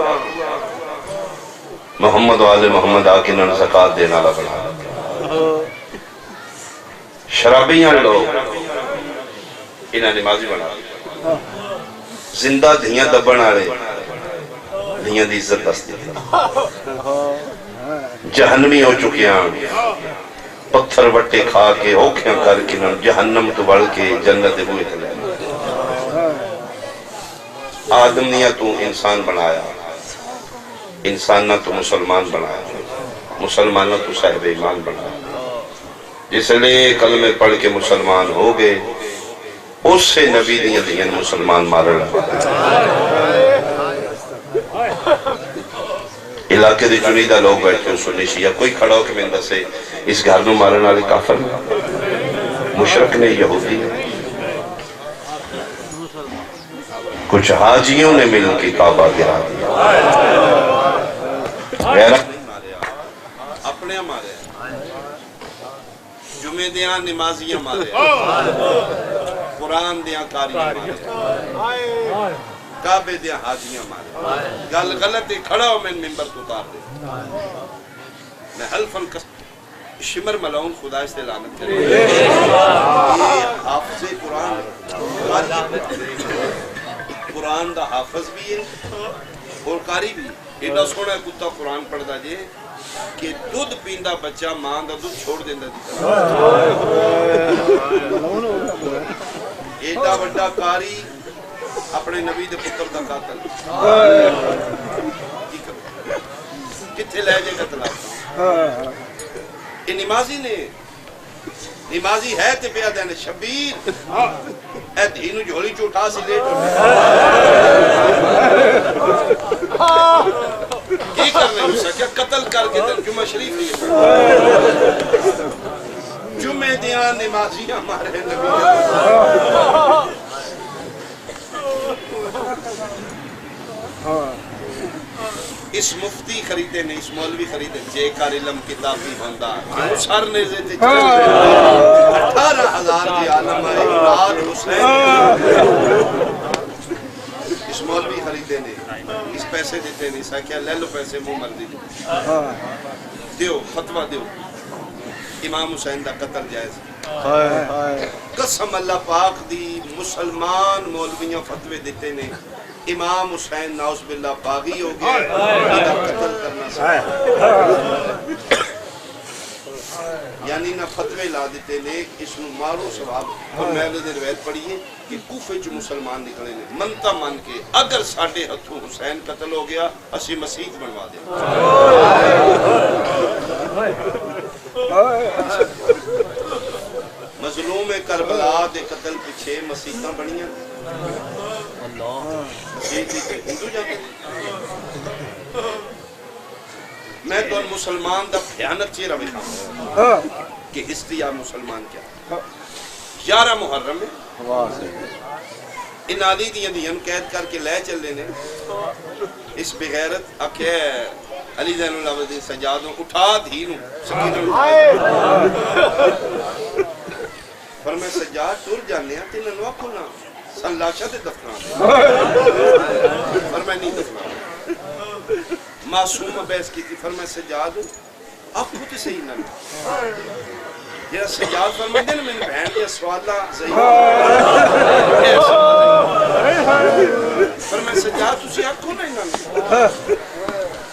محمد والے محمد آکے نہ زکاة دینا لگا شرابیاں لوگ انہاں نمازی بنا زندہ دھیاں دبن آرے دھیاں دی عزت دستی جہنمی ہو چکیاں پتھر وٹے کھا کے اوکھیاں کر کے جہنم تو بڑھ کے جنت ہوئے تھے آدم نے تو انسان بنایا انسان نہ تو مسلمان بنایا مسلمان نہ تو صاحب ایمان بنایا جس لئے کلمے پڑھ کے مسلمان ہو گئے اس سے نبی دیا دیا مسلمان مارا لگا علاقے دی جنیدہ لوگ بیٹھے ہیں سنی شیعہ کوئی کھڑا ہو کہ میں سے اس گھر نو مارن والے کافر مشرک نے یہودی کچھ حاجیوں نے مل کے کعبہ گرا دیا اپنے مارے جمعے دیاں نمازیاں مارے قرآن دیاں کاریاں مارے کعبے دیاں حاجیاں مارے گل غلط ہے کھڑا ہو میں ممبر تو اتار دے میں حلفاً شمر ملعون خدا اس سے لعنت کرے حافظ قرآن قرآن دا حافظ بھی ہے اور قاری بھی ایڈا سونا کتا قرآن پڑھ دا جے کہ دودھ پیندہ بچہ ماں دا دودھ چھوڑ دیندہ دیتا ایڈا بڑا قاری اپنے نبی دے پتر دا قاتل کی کرو کتھے لے جے قتل آتا یہ نمازی نے نمازی ہے تے پیا دین شبیر اے دینو جھولی چوٹا سی لے کی کرنے ہو سکیا قتل کر کے دن جمعہ شریف نہیں جمعہ دیاں نمازی ہمارے نبی اس مفتی خریدے نے اس مولوی خریدے جے کار علم کتابی ہوندہ سر نیزے تے چل 18,000 دی عالم ہے امراد حسین اس مولوی خریدے نے اس پیسے دیتے نہیں ساکیا لے لو پیسے مو مردی دیو فتوہ دیو امام حسین دا قتل جائز قسم اللہ پاک دی مسلمان مولویاں فتوے دیتے نے امام حسین ناؤز باللہ باغی ہو گئے قتل کرنا سکتا یعنی نہ فتوے لا دیتے نے اس نو مارو ثواب اور میں نے روایت پڑھی ہے کہ کوفے جو مسلمان نکلے نے منتا مان کے اگر ساڑھے ہتھوں حسین قتل ہو گیا اسی مسیح بنوا دیں مظلوم کربلا دے قتل پیچھے مسیحاں بنیاں ہندو جاتے میں تو مسلمان دا بھیانت چیرہ بکھاؤں کہ استیا مسلمان کیا 11 محرم ہے ان علی دیاں قید کر کے لے چل لینے اس بغیرت اکھے علی زین العابدین سجادوں اٹھا دھینوں سکینوں پر میں سجاد ٹور جانے ہیں تینہ نوہ کھونا سن لاشا دے دفنا پر میں نہیں دفنا معصوم بیس کی تھی فرمائے سجاد آپ خود صحیح نہ یہ سجاد فرمائے دے نا میں نے بہن یہ سوالہ صحیح فرمائے سجاد تسی آپ کو نہیں نہ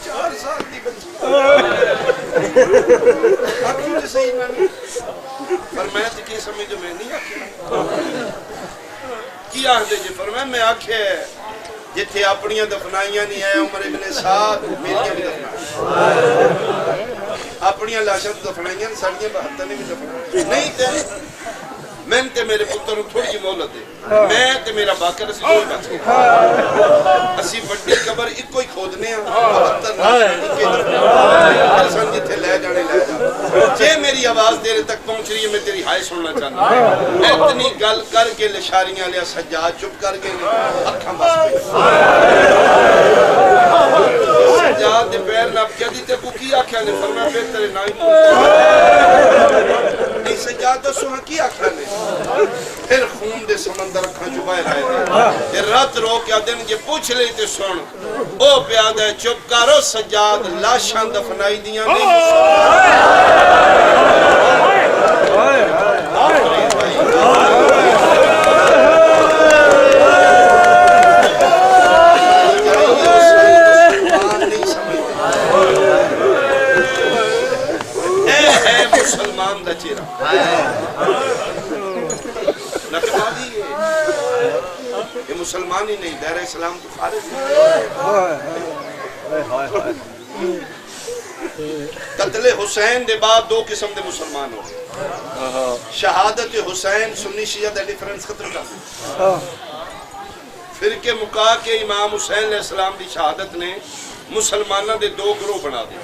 4 سال دی بچی آپ خود صحیح نہ فرمائے تو کی سمجھو میں نہیں آکھے کی آخدے جی فرمائے میں آکھے جتھے اپنیاں دفنائیاں نہیں ہے عمر ابن سعد میریاں بھی دفنائیاں اپنیاں لاشاں دفنائیاں ساڑیاں 72 نے بھی دفنائیاں نہیں تے میں تے میرے پتر تھوڑی جی مولت ہے میں تے میرا باکر اسی کوئی بچ گئے اسی بڑی قبر ایک کوئی کھودنے ہیں 72 لاشاں ایک دفنائیاں جتھے لے جانے لے جانے جے میری آواز دیرے تک پہنچ رہی ہے میں تیری ہائے سننا چاہتا ہوں اتنی گل کر کے لشاریاں لیا سجاد چپ کر کے اکھاں بس پہ سجاد دے پیر نہ کیا دیتے کو کی آکھیا نے فرمایا بہتر نہیں نہیں سجاد تو سوہاں کی آکھیا نے پھر خون دے سمندر اکھاں چبائے رہے دے رات رو کیا دن یہ پوچھ لیتے سن او پیادہ چپ کرو سجاد لاشاں دفنائی دیاں نہیں مسلمان دا چیرہ نقبہ دیئے یہ مسلمان ہی نہیں دائرہ اسلام کو خارج نہیں قتل حسین دے بعد 2 قسم دے مسلمان ہو شہادت حسین سنی شیعہ دے ڈیفرنس ختم کر فرقے مکا کے امام حسین علیہ السلام دی شہادت نے مسلمانہ دے 2 گروہ بنا دے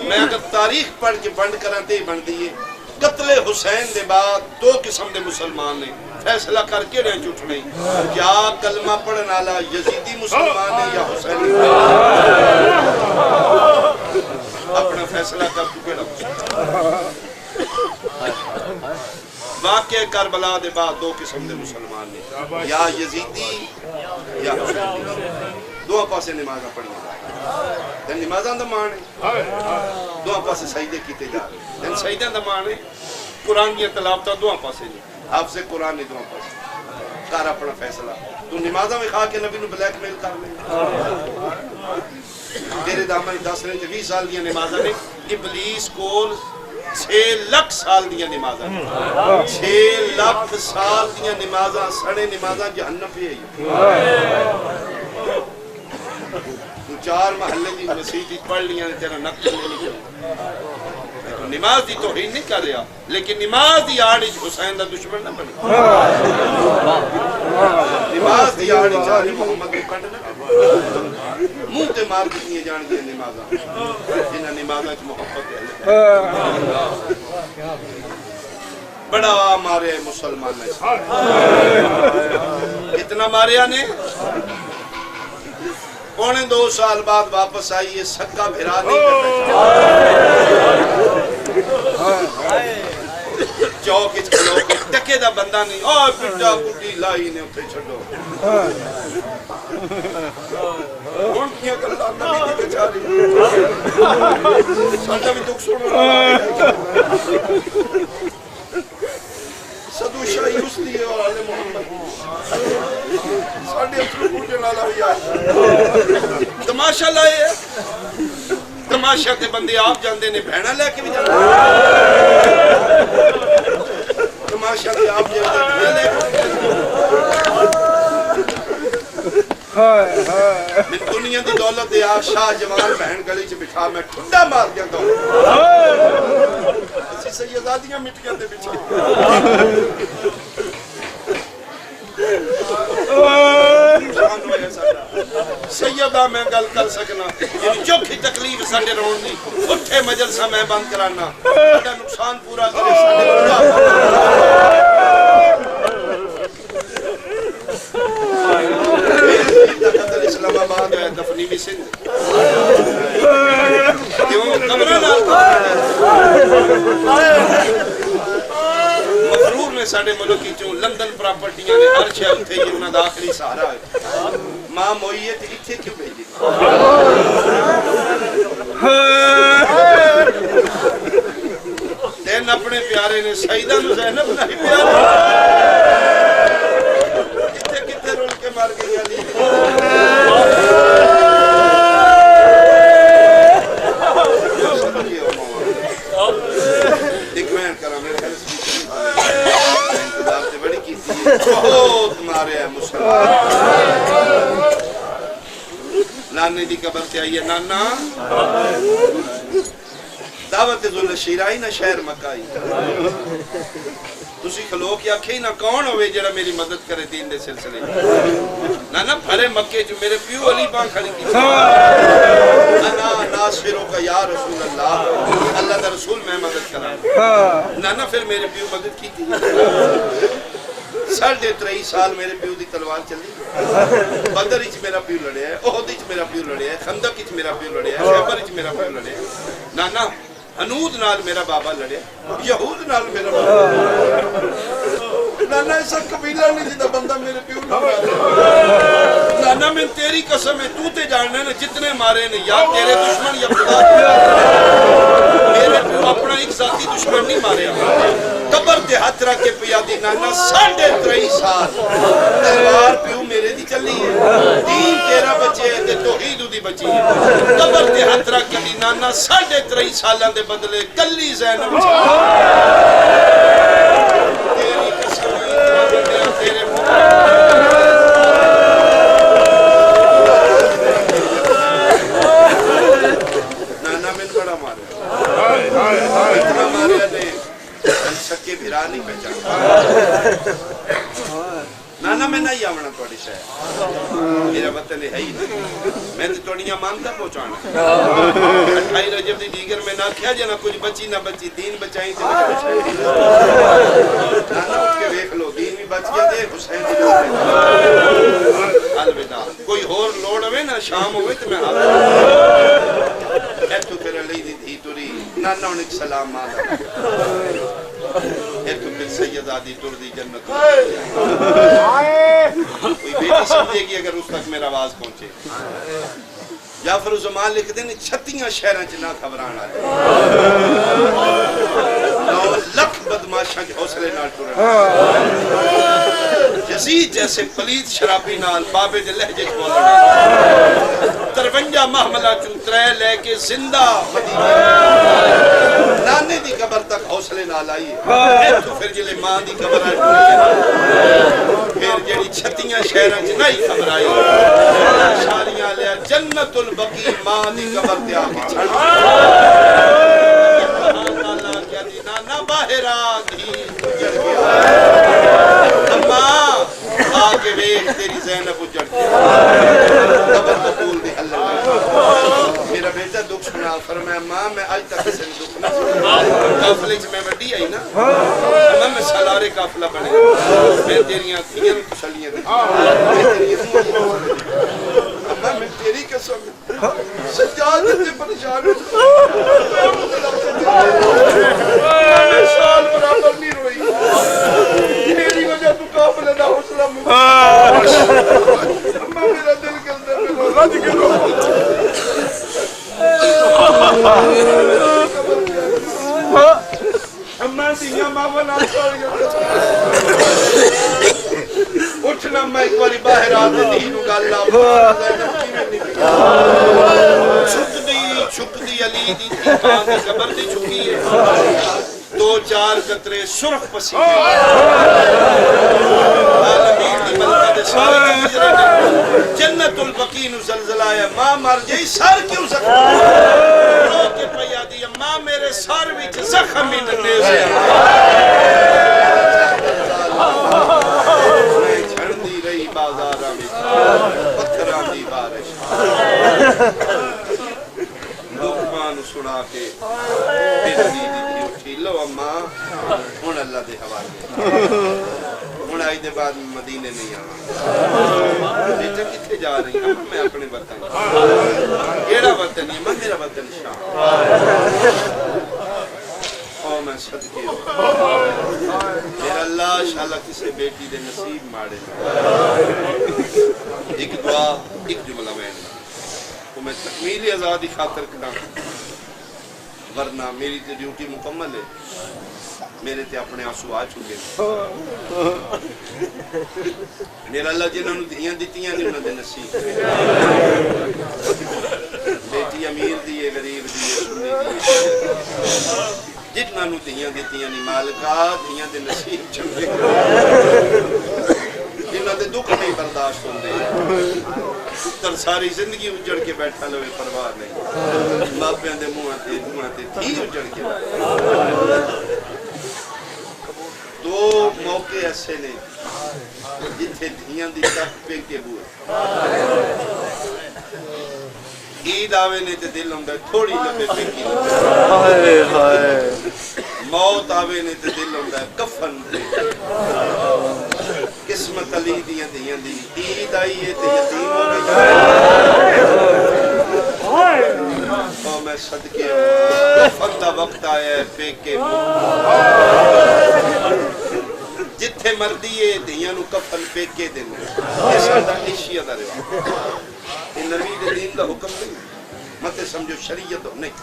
میں اگر تاریخ پڑھ کے بند کراتے ہی بند دیئے قتل حسین دے بعد 2 قسم دے مسلمان نے فیصلہ کر کے رہے جھوٹ نہیں کیا کلمہ پڑھنا لا یزیدی مسلمان ہے یا حسین اپنا فیصلہ کر چکے رہا واقع کربلا دے بعد 2 قسم دے مسلمان نے یا یزیدی یا حسین دو پاسے نمازہ پڑھی دن نمازہ دا مان ہے دو پاسے سجدے کیتے جا رہے دن سجدے دا مان ہے قرآن کی تلاوت دو پاسے نہیں حافظ قرآن نے 2 پاسے کار اپنا فیصلہ تو نمازہ میں خواہ کے نبی نو بلیک میل کر لیں تیرے دامن 10 نے 20 سال دیا نمازہ نے ابلیس کول 6 ਲੱਖ ਸਾਲ ਦੀਆਂ ਨਮਾਜ਼ਾਂ 6 ਲੱਖ ਸਾਲ ਦੀਆਂ ਨਮਾਜ਼ਾਂ ਸੜੇ ਨਮਾਜ਼ਾਂ ਜਹੰਨਮ ਪਈ ਤੂੰ 4 ਮਹੱਲੇ ਦੀ ਮਸਜਿਦ ਪੜ੍ਹ ਲੀਆਂ ਤੇਰਾ ਨਕਲ ਨਹੀਂ نماز دی توہین نہیں کر رہا لیکن نماز دی آڑ حسین دا دشمن نہ بنی نماز دی آڑ علی محمد کو کٹ نہ منہ تے مار کتنی جان دی نمازاں جنہاں نمازاں وچ محبت ہے بڑا مارے مسلمان نے اتنا ماریا نے 2.5 سال بعد واپس آئی یہ سکا بھرا نہیں کرتا چوک اچ کھلو کے ٹکے دا بندہ نہیں پٹا پٹی لائی نے اتنے چھڑو ہون کیا کرتا نبی دی بچاری ساڑھا بھی دکھ سن رہا صدو شاہی اس لیے اور آل محمد ساڑھے اچھو پوچھے لالا بھی آئے تماشا لائے ہے تماشا تے بندے آپ جاندے نے بہنہ لے کے بھی جاندے تماشا تے آپ جاندے بہنہ لے کے میں دنیا دی دولت دے آپ شاہ جوان بہن گلی چ بٹھا میں ٹھنڈا مار گیا تو اسی سیدادیاں مٹیاں دے بچھے سیدہ میں گل کر سکنا یعنی چوکھی تکلیف ساڑھے رون دی اٹھے مجلسہ میں بند کرانا اگر نقصان پورا کرے ساڑھے قتل اسلام آباد ہے دفنی بھی سندھ کیوں قبرہ نال مغرور نے ساڑھے ملکی چون لندن پراپرٹیاں نے ہر شہر تھے یہ انہاں دا آخری سہارا ہے ماں موئی ہے تھی اتھے کیوں بھیجی دین اپنے پیارے نے سعیدہ نو زینب نہیں پیارے کتے کتے رول کے مار گئی علی ایک کرا میرے خیال انتظار سے بڑی کی تھی بہت مارے ہیں مسلمان نانے دی قبر سے آئیے نانا دعوت ذل شیرائی نہ شہر مکائی تسی کھلو کیا کھئی نہ کون ہوئے جڑا میری مدد کرے دین دے سلسلے نانا بھرے مکے جو میرے پیو علی بان کھڑی کی انا ناصروں کا یا رسول اللہ اللہ دا رسول میں مدد کرا نانا پھر میرے پیو مدد کی تھی 3.5 سال میرے پیو دی تلوار چلی بدر اچ میرا پیو لڑے ہے احد اچ میرا پیو لڑے ہے خندق اچ میرا پیو لڑے ہے خیبر اچ میرا پیو لڑے ہے نانا حنود نال میرا بابا لڑے یہود نال میرا بابا نانا ایسا قبیلہ نہیں جیتا بندہ میرے پیو نہ مارے نانا میں تیری قسم ہے تو تے جاننے نے جتنے مارے نے یا تیرے دشمن یا خدا میرے پیو اپنا ایک ذاتی دشمن نہیں مارے قبر تے ہاتھ رکھ کے پیا دی نانا 3.5 سال تلوار پیو میرے دی چلی ہے دین تیرا بچے ہے تے توحید دی بچی ہے قبر تے ہاتھ رکھ کے دی نانا 3.5 سالاں دے بدلے کلی زینب تیری قسم تیرے نانا میں بڑا مارے اتنا مارے نے سکے بھرا نہیں پہچان نانا میں نہیں آونا توڑی شاید میرا وطن ہے ہی نہیں میں تو توڑیاں مانتا پہنچانا 28 رجب دی دیگر میں نہ کیا جانا کچھ بچی نہ بچی دین بچائیں تھے نانا اٹھ کے دیکھ لو دین بھی بچ گیا دے حسین دی الوداع کوئی اور لوڑ ہوئے نا شام ہوئے تو میں حاضر ایتو پھر علی دی دھی توری نانا انہیں ایک سلام مانا ایتو پھر سید آدھی تر دی جنت کوئی بیٹی سمجھے گی اگر اس تک میرا آواز پہنچے جعفر الزمان لکھ دیں 36 شہران چنا خبران آئے 9 لکھ بدماشاں کے حوصلے نال ٹورن جس یزید جیسے پلیت شرابی نال بابے دے لہجے چ بولنا 53 محملہ چوترے لے کے زندہ مدینے نانے دی قبر تک حوصلے نال آئی تو پھر جلے ماں دی قبر آئی پھر جڑی چھتیاں شہراں چ نہیں خبر آئی شاریاں لیا جنت البقی ماں دی قبر تے آ کے چھڑ اللہ کیا دی نانا باہر آ گھی اجڑ گیا اماں آگے ویکھ تیری زینب اجڑ گیا قبر قبول دی اللہ میرا بیٹا دکھ سنا فرمایا ماں میں آج تک کسی نے دکھ نہ سنا قافلے چ میں وڈی آئی نا اماں میں سالارے قافلہ بنے میں تیریاں تھیاں کچھلیاں دیں اماں میں تیری قسم سجادت سے پریشان ہوں میں سال برابر نہیں روئی میری وجہ تو قافلہ نہ حوصلہ اماں میرا دل کرتا ہے میں رج کے رو اماں دیاں ماما نال چھوڑ گیا اٹھنا میں ایک باری باہر آتے دی نو گل لا چھک دی علی دی کان دی قبر دی چھکی ہے 2-4 قطرے سرخ پسینے عالمین دی ملکہ دے سارے گزرے نے جنت البقی نو زلزلہ ہے ماں مر جائی سار کیوں زخم رو کے پیا دی ماں میرے سار وچ زخم ہی ننے سے میں چھڑ دی رہی بازاراں وچ پتھراں دی بارش لقمان سنا کے پھر دی اٹھی لو اماں ہن اللہ دے حوالے ہن آج دے بعد مدینے نہیں آواں بیٹا کتھے جا رہی ہیں میں اپنے وطن کیڑا وطن ہے میرا وطن شام او میں صدقے میرا اللہ شاءاللہ کسے بیٹی دے نصیب ماڑے ایک دعا ایک جملہ میں تو میں تکمیل آزادی خاطر کرا ورنہ میری تے ڈیوٹی مکمل ہے میرے تے اپنے آنسو آ چکے میرا اللہ جنہوں نے دھیاں دیتیاں نہیں انہوں نے نصیب بیٹی امیر دیئے غریب دیئے سنی دیئے جتنا نو دھیاں دیتیاں نہیں مالکہ دھیاں دے نصیب چکے جنہوں نے دکھ نہیں برداشت ہوں دے تر ساری زندگی اجڑ کے بیٹھا لوے پرواہ نہیں ماپیاں دے موہاں تے تھی اجڑ کے دو موقع ایسے نے جتھے دھیاں دی تک پہ کے ہوئے عید آوے نے تے دل ہوں گے تھوڑی لبے پہ کی موت آوے نے تے دل ہوں گے کفن دے قسمت علی دیاں دیاں دی عید آئی ہے تے یتیم ہو گئی تو میں صدقے کفن دا وقت آیا ہے پیکے جتھے مردی ہے دیاں نو کفن پیکے دینا یہ سادہ عشیہ دا رواج یہ نبی دین دا حکم نہیں مت سمجھو شریعت ہو نہیں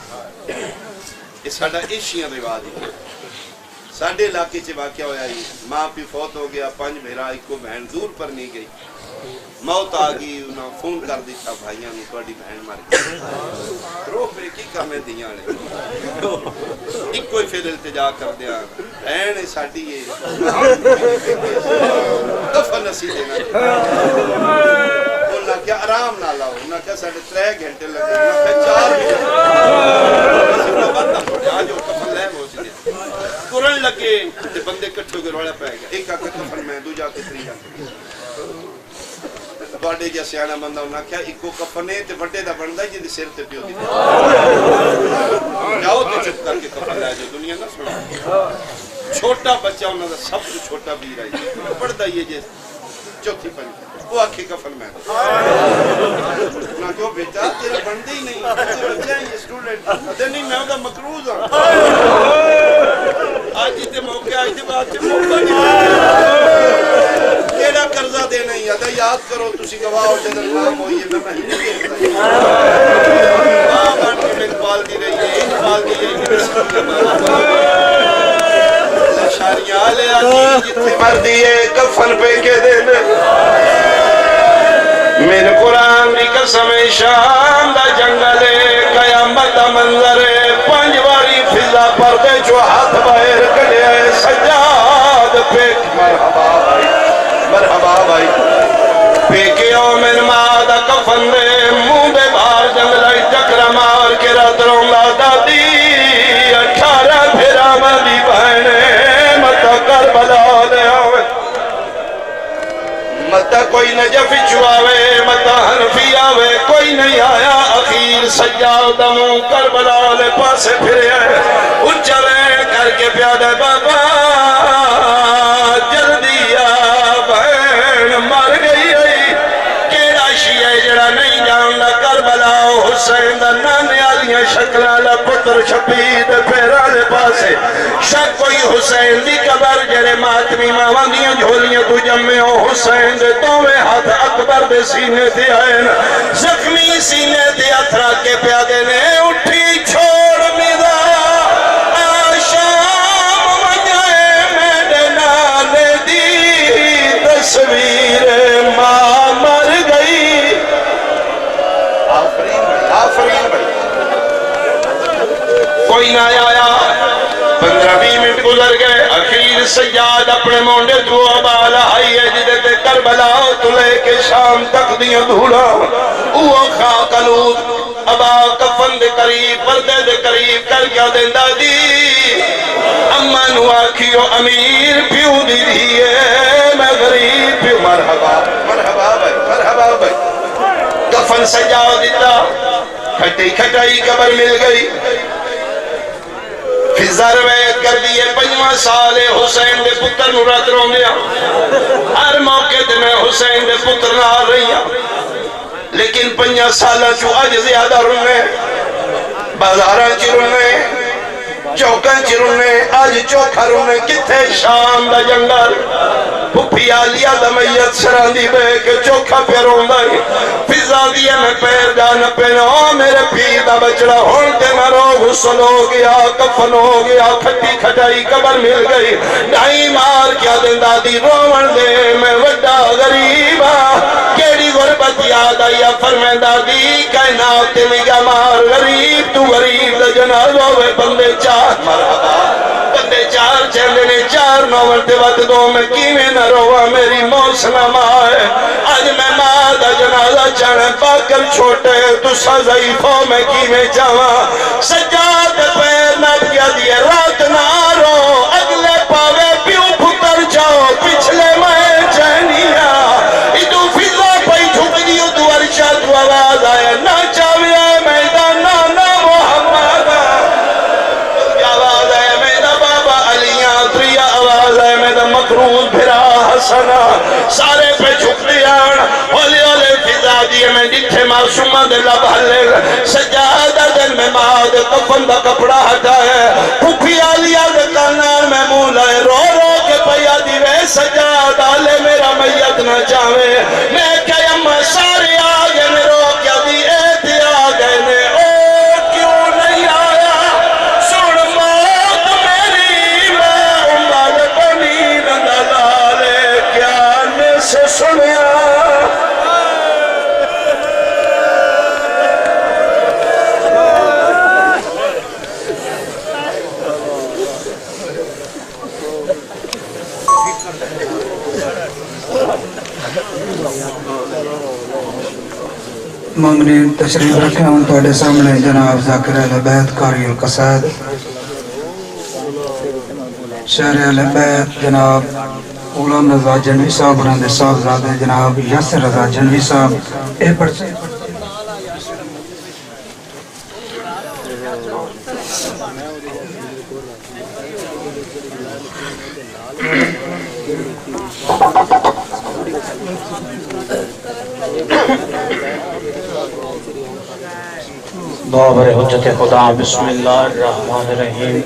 یہ سادہ عشیہ رواج ہے ساڑھے علاقے چے واقعہ ہویا ہی ماں پی فوت ہو گیا 5 بھیرا ایک کو بہن دور پر نہیں گئی موت آگئی انہاں فون کر دیتا بھائیاں نے توڑی بہن مار گئی رو پہ کی کامیں دیاں لے ایک کوئی پھر التجا کر دیا بہن ساڑھی یہ دفع نسی دینا انہاں کیا آرام نہ لاؤ انہاں کیا 3.5 گھنٹے لگے انہاں کیا 4 بندہ پڑے آج وہ کفن لے موچ دیا قرآن لگے تے بندے کٹھو کے روڑا پائے گا ایک آکر کفن میں دو جاتے 3 جاتے بڑے جا سیانہ بندہ انہاں کیا ایک کو کفنے تے بڑے دا بندہ جی دی سیر تے پیو دی جاؤ تے چپ کر کے کفن لائے جو دنیا نہ سنا چھوٹا بچہ انہاں دا سب سے چھوٹا بیر آئی پڑھتا یہ جیس چوتھی پنج وہ آکھے کفن میں نہ کیوں بیٹا تیرا بندے ہی نہیں بچہ ہے یہ سٹوڈنٹ دے نہیں میں ہوتا مقروض ہوں آج جیتے موقع آج جیتے بات سے موقع نہیں تیرا قرضہ دینا ہی آتا یاد کرو تسی گواہ ہو جدر نام ہوئی ہے میں مہینے کے ماں بان کے میں پال دی رہی ہے پال دی رہی ہے شاریاں لے آتی جتنے مردی ہے کفن پہ کے دینے شام دا جنگل قیامت دا منظر 5 واری فضا پردے جو ہاتھ باہر کڑے سجاد پیک مرحبا بھائی مرحبا بھائی پیکیو من مادہ کفن دے منہ دے بھار جنگلائی ٹکرا مار کے رات رونگا دادی 18 پھرا مدی بہنے متا کربلا دے آوے متا کوئی نجف چواوے متا حنفی آوے کوئی نہیں آیا اخیر سجاد منہ کربلا لے پاسے پھرے آئے اچھلے کر کے پیادے بابا جلدی بہن مر گئی کیڑا شیعہ جڑا نہیں جاندا کربلا حسین دا نانے آلیاں شکلہ لا پتر شپید پیرا لے پاسے شک کوئی حسین دی قبر جڑے ماتمی ماواندیاں جھولیاں تو جمعے ہو حسین دے دوے ہاتھ اکبر دے سینے دے آئین زخمی سینے دے اتھرا کے پیادے نے اٹھی چھوڑ میرا آشام منجائے میرے نانے دی تصویر ماں مر گئی آفرین بھائی کوئی نہ آیا 15-20 منٹ گزر گئے اخیر سجاد اپنے مونڈے تو ابال آئی ہے جدے تے کربلا تو لے کے شام تک دیاں دھوڑا اوہ خاک آلود ابا کفن دے قریب پردے دے قریب کر کیا دیں دادی اما نو آکھیو امیر پیو دی دیئے میں غریب پیو مرحبا مرحبا بھائی مرحبا بھائی کفن سجاد دیتا کھٹی کھٹائی قبر مل گئی فضا روایت کر دیئے 5 سال حسین دے پتر نورات رو گیا ہر موقع دے میں حسین دے پتر نہ آ رہی ہیں لیکن 5 سالہ چو آج زیادہ رنے بازاران چی رنے چوکن چی رنے آج چوکھا رنے کتے شام دا جنگل پھپی آلیا دا میت سراندی بے کے چوکھا پہ روندائی فضا دیا میں پیر جانا پینا میرے پیدا بچڑا ہونتے مرو غسل ہو گیا کفن ہو گیا کھٹی کھٹائی قبر مل گئی ڈائی مار کیا دیں دادی رومن دے میں وڈا غریبا کیڑی غربت یاد آیا فرمائیں دادی کائنات نگاہ مار غریب تو غریب دا جناز ہوئے بندے 4 مرحبا بندے 4 چہلے نے 4 نوڑ دے وقت دو میں کیویں نہ روا میری موسلم آئے آج میں ماں دا جنازہ چڑھیں باکر چھوٹے تو ضعیفوں میں کیویں جاواں سجاد پیر نہ کیا دیے رات نہ رو اگلے پاوے پیو پھتر جاؤ پچھلے میں چینیا ادو فضا پئی جھک دیو تو عرشہ تو آواز آئے نہ چاویا میدان نانا محمد آواز آئے میرا بابا علیاں تریا آواز آئے میرا مقروض بھرا حسنا سارے پہ جھک دیا ہولی ہولی فضا دیئے میں جتھے معصومہ دے لب حلے سجادہ دل میں ماد کفن دا کپڑا ہٹائے پھوپی آلیا دے کانان میں مولائے رو رو کے پیا دیوے سجادہ لے میرا میت نہ چاہے میں کہ امہ سارے آگے میں رو کیا دی ایتے آگے نے او کیوں نہیں آیا سن موت میری میں امال بنی نندالے کیا نے سے سنیا ممنین تشریف رکھے ہوں توڑے سامنے جناب ذاکر اہل بیت قاری القصائد شہر اہل بیت جناب غلام رضا جنوی صاحب رندے صاحب زادے جناب یاسر رضا جنوی صاحب اے پر سے دعا برے حجت خدا بسم اللہ الرحمن الرحیم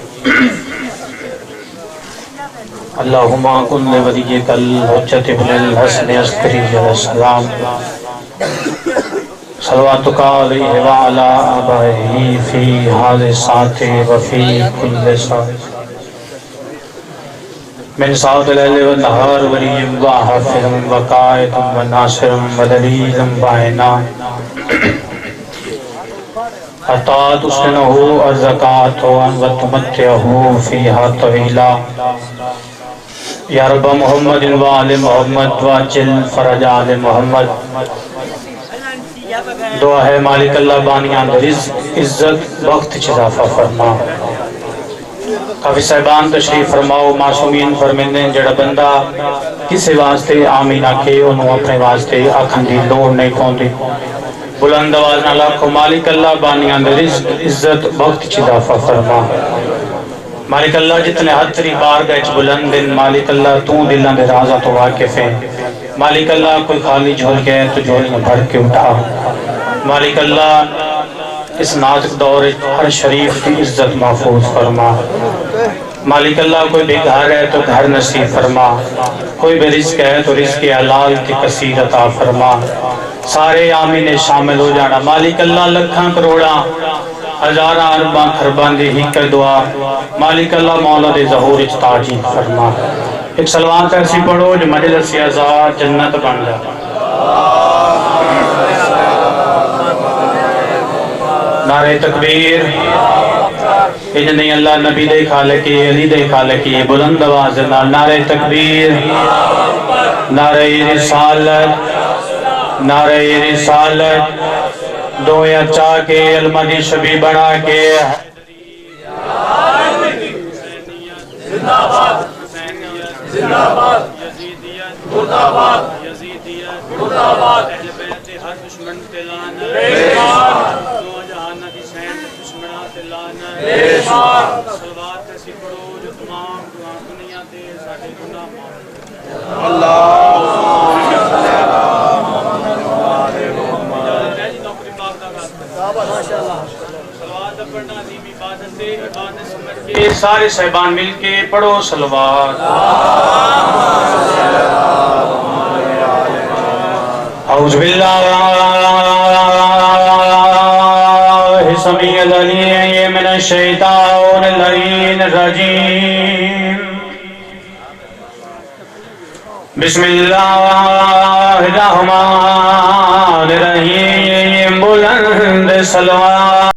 اللہم کن ولیک الحجت ابن الحسن عسکری علیہ السلام صلواتک علیہ وعلا آبائہی فی حال ساتھ وفی کل ساتھ من ساعت اللیل والنہار ولیم و حافظ و قائد و ناصر و دلیل بائنا حتی تسکنہ الزکاة وتمتعہ فیہا طویلا یا رب محمد و آل محمد واجل فرج آل محمد. دعا ہے مالک اللہ بانیان رزق عزت وقت اضافہ فرما. کافی صاحبان تشریف فرماؤ. معصومین فرمیندے جڑا بندہ کسی واسطے آمین آکے انہوں اپنے واسطے آکھن دی لوڑ نہیں پوندی. بلند آواز نہ لاکھو مالک اللہ بانیان رزق عزت وقت اضافہ فرما. مالک اللہ جتنے حد تری بار گئے بلند دن مالک اللہ تو دلان دے رازہ تو واقف ہے. مالک اللہ کوئی خالی جھول گئے تو جھولیاں بھر کے اٹھا. مالک اللہ اس نازک دور ہر شریف کی عزت محفوظ فرما. مالک اللہ کوئی بے گھر ہے تو گھر نصیب فرما. کوئی بے رزق ہے تو رزق حلال کی کثیر عطا فرما. سارے آمین شامل ہو جانا. مالک اللہ لکھاں کروڑا ہزاراں ارباں خرباں دی ہی کر دعا. مالک اللہ مولا دے ظہور تعجیل فرما. ایک سلوات ایسی پڑھو جو مجلس آزاد جنت بن جائے. نعرہ تکبیر. یہ نہیں اللہ نبی دے خالقی علی دے خالقی بلند آواز نال نعرہ تکبیر. نعرہ رسالت نعرہ رسالت. دو یا چاہ کے المدی شبی بنا کے زندہ باد زندہ باد یزیدیت مردہ باد یزیدیت مردہ باد. اہل بیت ہر دشمن تے لعنت بے شمار. دو جہان دی سین دشمناں تے لعنت بے شمار. صلوات ایسی پڑھو جو تمام دنیا تے ساڈے گناہ معاف. سارے صاحبان مل کے پڑھو صلوات. اعوذ باللہ السمیع العلیم من الشیطان اللعین الرجیم. بسم اللہ الرحمن الرحیم. بلند صلوات